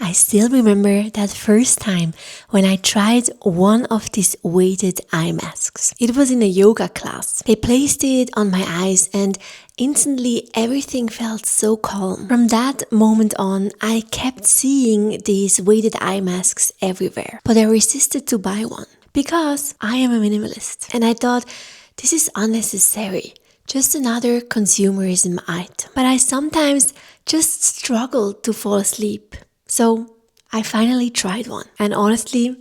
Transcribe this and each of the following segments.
I still remember that first time when I tried one of these weighted eye masks. It was in a yoga class. They placed it on my eyes and instantly everything felt so calm. From that moment on, I kept seeing these weighted eye masks everywhere, but I resisted to buy one because I am a minimalist and I thought this is unnecessary. Just another consumerism item. But I sometimes just struggle to fall asleep. So I finally tried one. And honestly,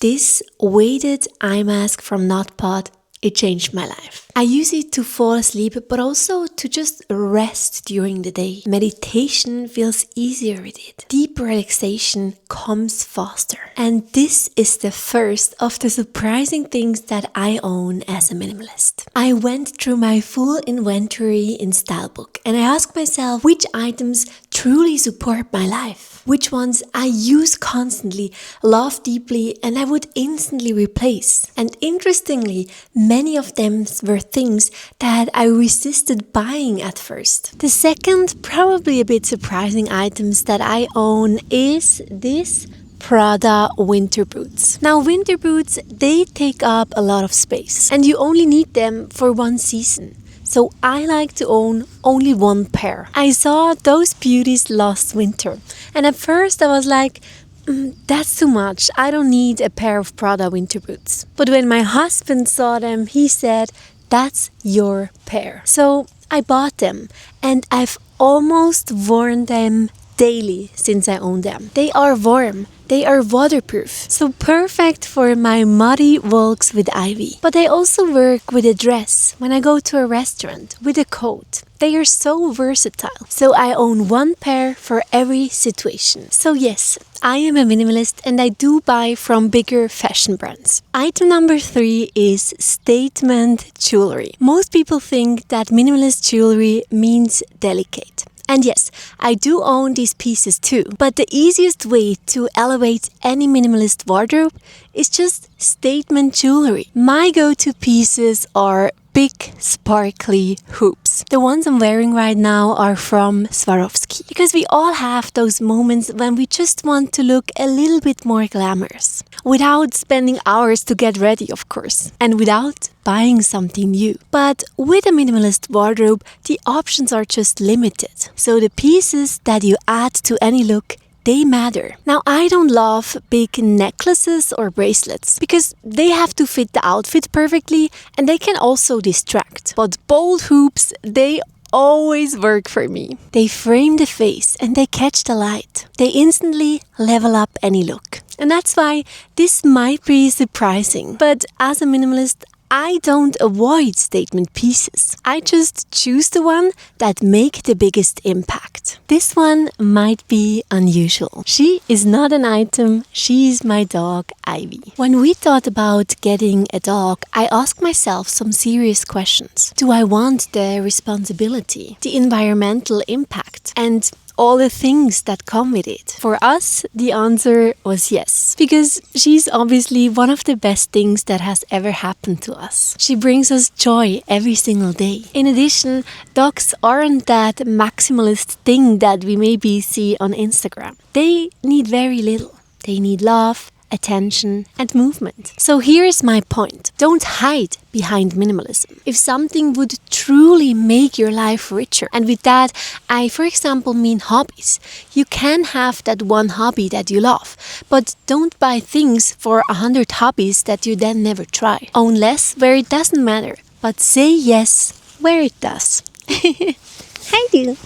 this weighted eye mask from Notpod, it changed my life. I use it to fall asleep, but also to just rest during the day. Meditation feels easier with it. Deep relaxation comes faster. And this is the first of the surprising things that I own as a minimalist. I went through my full inventory in Stylebook and I asked myself which items truly support my life, which ones I use constantly, love deeply, and I would instantly replace. And interestingly, many of them were things that I resisted buying at first. The second, probably a bit surprising items that I own is this Prada winter boots. Now winter boots, they take up a lot of space and you only need them for one season. So I like to own only one pair. I saw those beauties last winter and at first I was like, that's too much. I don't need a pair of Prada winter boots. But when my husband saw them, he said, that's your pair. So I bought them and I've almost worn them daily since I own them. They are warm. They are waterproof, so perfect for my muddy walks with Ivy. But they also work with a dress when I go to a restaurant, with a coat. They are so versatile. So I own one pair for every situation. So yes, I am a minimalist and I do buy from bigger fashion brands. Item number 3 is statement jewelry. Most people think that minimalist jewelry means delicate. And yes, I do own these pieces too. But the easiest way to elevate any minimalist wardrobe is just statement jewelry. My go-to pieces are big sparkly hoops. The ones I'm wearing right now are from Swarovski. Because we all have those moments when we just want to look a little bit more glamorous. Without spending hours to get ready, of course. And without buying something new. But with a minimalist wardrobe, the options are just limited. So the pieces that you add to any look, they matter. Now, I don't love big necklaces or bracelets because they have to fit the outfit perfectly and they can also distract. But bold hoops, they always work for me. They frame the face and they catch the light. They instantly level up any look. And that's why this might be surprising. But as a minimalist, I don't avoid statement pieces. I just choose the one that make the biggest impact. This one might be unusual. She is not an item, she is my dog, Ivy. When we thought about getting a dog, I asked myself some serious questions. Do I want the responsibility, the environmental impact, and all the things that come with it? For us, the answer was yes, because she's obviously one of the best things that has ever happened to us. She brings us joy every single day. In addition, dogs aren't that maximalist thing that we maybe see on Instagram. They need very little. They need love, attention, and movement. So here's my point. Don't hide behind minimalism. If something would truly make your life richer, and with that, I, for example, mean hobbies. You can have that one hobby that you love, but don't buy things for 100 hobbies that you then never try. Own less where it doesn't matter, but say yes where it does. Hi, dear.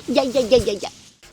Yeah.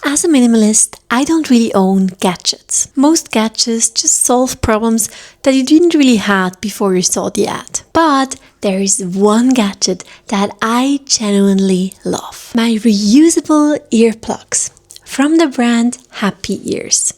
As a minimalist, I don't really own gadgets. Most gadgets just solve problems that you didn't really have before you saw the ad. But there is one gadget that I genuinely love. My reusable earplugs from the brand Happy Ears.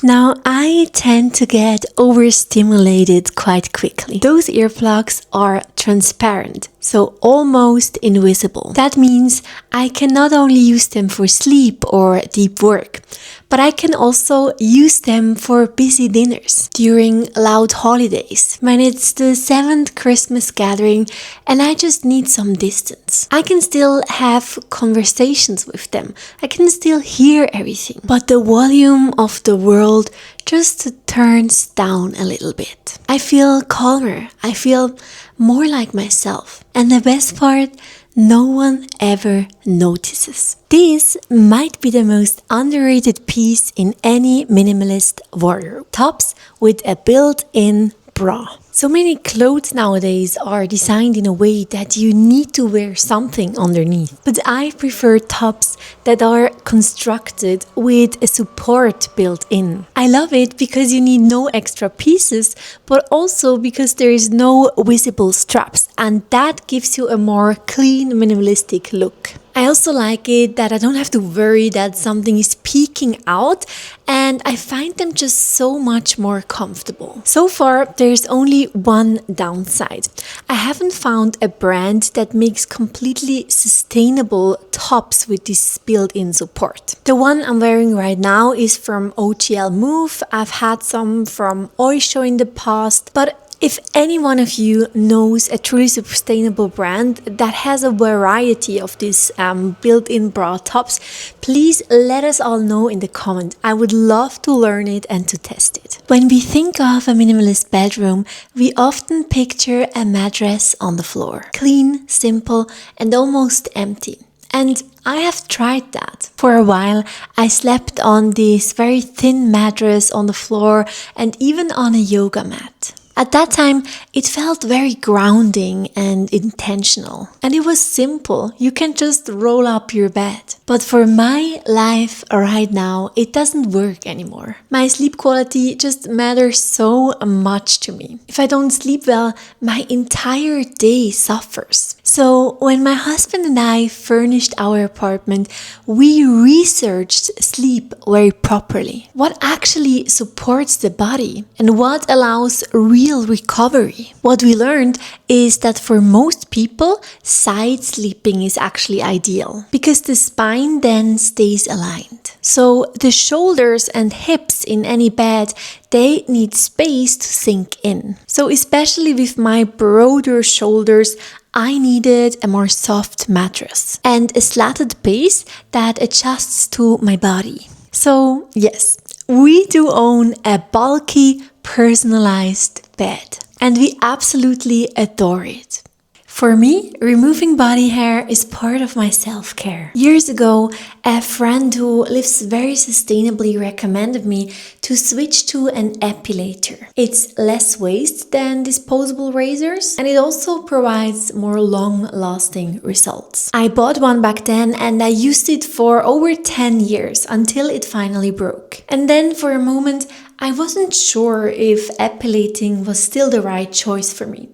Now, I tend to get overstimulated quite quickly. Those earplugs are transparent, so almost invisible. That means I can not only use them for sleep or deep work, but I can also use them for busy dinners, during loud holidays, when it's the 7th Christmas gathering and I just need some distance. I can still have conversations with them. I can still hear everything. But the volume of the world just turns down a little bit. I feel calmer. I feel more like myself. And the best part, no one ever notices. This might be the most underrated piece in any minimalist wardrobe. Tops with a built-in bra. So many clothes nowadays are designed in a way that you need to wear something underneath. But I prefer tops that are constructed with a support built in. I love it because you need no extra pieces, but also because there is no visible straps, and that gives you a more clean, minimalistic look. I also like it that I don't have to worry that something is peeking out, and I find them just so much more comfortable. So far, there's only one downside. I haven't found a brand that makes completely sustainable tops with this built-in support. The one I'm wearing right now is from OGL Move. I've had some from Oysho in the past, but if any one of you knows a truly sustainable brand that has a variety of these built-in bra tops, please let us all know in the comment. I would love to learn it and to test it. When we think of a minimalist bedroom, we often picture a mattress on the floor. Clean, simple, and almost empty. And I have tried that. For a while, I slept on this very thin mattress on the floor and even on a yoga mat. At that time, it felt very grounding and intentional. And it was simple. You can just roll up your bed. But for my life right now, it doesn't work anymore. My sleep quality just matters so much to me. If I don't sleep well, my entire day suffers. So when my husband and I furnished our apartment, we researched sleep very properly. What actually supports the body and what allows real recovery. What we learned is that for most people, side sleeping is actually ideal because the spine then stays aligned. So the shoulders and hips in any bed, they need space to sink in. So especially with my broader shoulders, I needed a more soft mattress and a slatted base that adjusts to my body. So yes, we do own a bulky, personalized bed, and we absolutely adore it. For me, removing body hair is part of my self-care. Years ago, a friend who lives very sustainably recommended me to switch to an epilator. It's less waste than disposable razors, and it also provides more long-lasting results. I bought one back then and I used it for over 10 years until it finally broke. And then for a moment, I wasn't sure if epilating was still the right choice for me.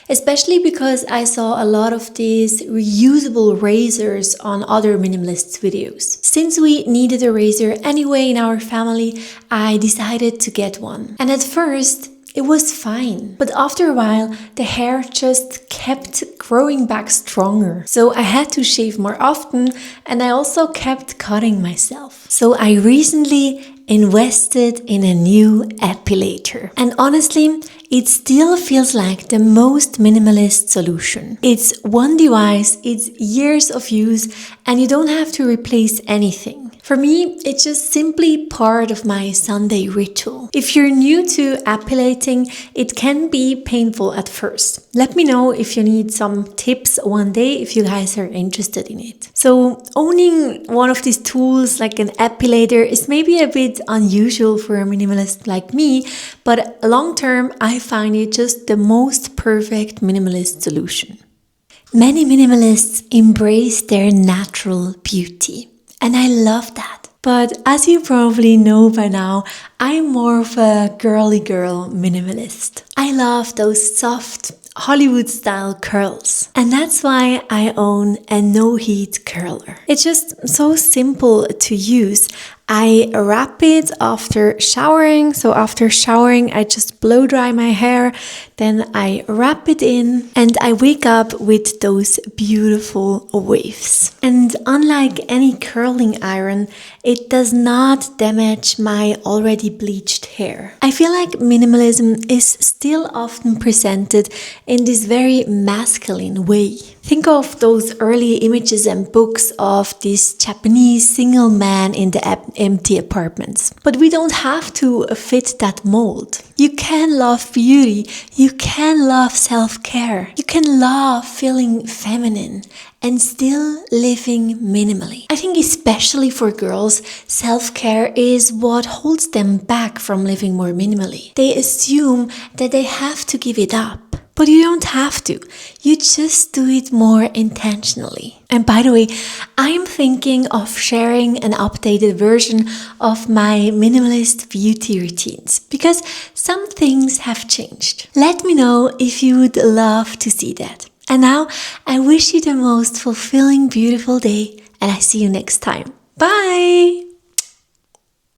Especially because I saw a lot of these reusable razors on other minimalists' videos. Since we needed a razor anyway in our family, I decided to get one. And at first, it was fine. But after a while, the hair just kept growing back stronger. So I had to shave more often, and I also kept cutting myself. So I recently invested in a new epilator. And honestly, it still feels like the most minimalist solution. It's one device, it's years of use, and you don't have to replace anything. For me, it's just simply part of my Sunday ritual. If you're new to epilating, it can be painful at first. Let me know if you need some tips one day if you guys are interested in it. So owning one of these tools like an epilator is maybe a bit unusual for a minimalist like me, but long term, I find it just the most perfect minimalist solution. Many minimalists embrace their natural beauty. And I love that. But as you probably know by now, I'm more of a girly girl minimalist. I love those soft Hollywood-style curls. And that's why I own a no-heat curler. It's just so simple to use. I wrap it after showering. So after showering, I just blow dry my hair, then I wrap it in, and I wake up with those beautiful waves. And unlike any curling iron, it does not damage my already bleached hair. I feel like minimalism is still often presented in this very masculine way. Think of those early images and books of this Japanese single man in the empty apartments. But we don't have to fit that mold. You can love beauty, you can love self-care, you can love feeling feminine and still living minimally. I think especially for girls, self-care is what holds them back from living more minimally. They assume that they have to give it up. But you don't have to. You just do it more intentionally. And by the way, I'm thinking of sharing an updated version of my minimalist beauty routines because some things have changed. Let me know if you would love to see that. And now I wish you the most fulfilling, beautiful day, and I see you next time. Bye!